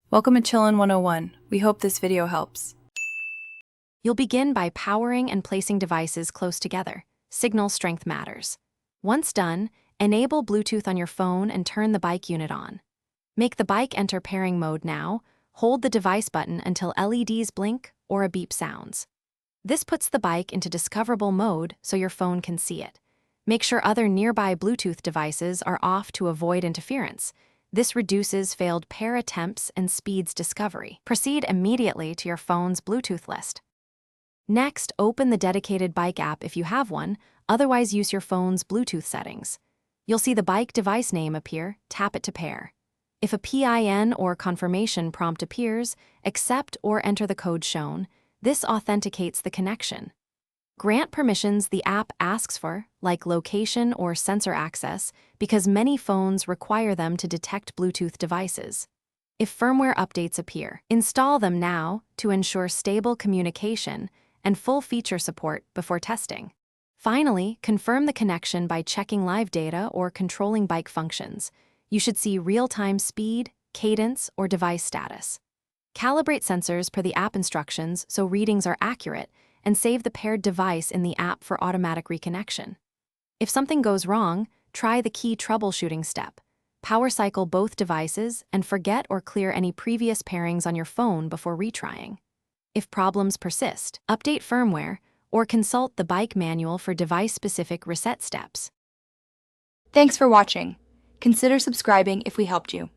Welcome to Chillin' 101. We hope this video helps. You'll begin by powering and placing devices close together. Signal strength matters. Once done, enable Bluetooth on your phone and turn the bike unit on. Make the bike enter pairing mode now. Hold the device button until LEDs blink or a beep sounds. This puts the bike into discoverable mode so your phone can see it. Make sure other nearby Bluetooth devices are off to avoid interference. This reduces failed pair attempts and speeds discovery. Proceed immediately to your phone's Bluetooth list. Next, open the dedicated bike app if you have one, otherwise use your phone's Bluetooth settings. You'll see the bike device name appear, tap it to pair. If a PIN or confirmation prompt appears, accept or enter the code shown. This authenticates the connection. Grant permissions the app asks for, like location or sensor access, because many phones require them to detect Bluetooth devices. If firmware updates appear, install them now to ensure stable communication and full feature support before testing. Finally, confirm the connection by checking live data or controlling bike functions. You should see real-time speed, cadence, or device status. Calibrate sensors per the app instructions so readings are accurate, and save the paired device in the app for automatic reconnection. If something goes wrong, try the key troubleshooting step. Power cycle both devices and forget or clear any previous pairings on your phone before retrying. If problems persist, update firmware or consult the bike manual for device-specific reset steps. Thanks for watching. Consider subscribing if we helped you.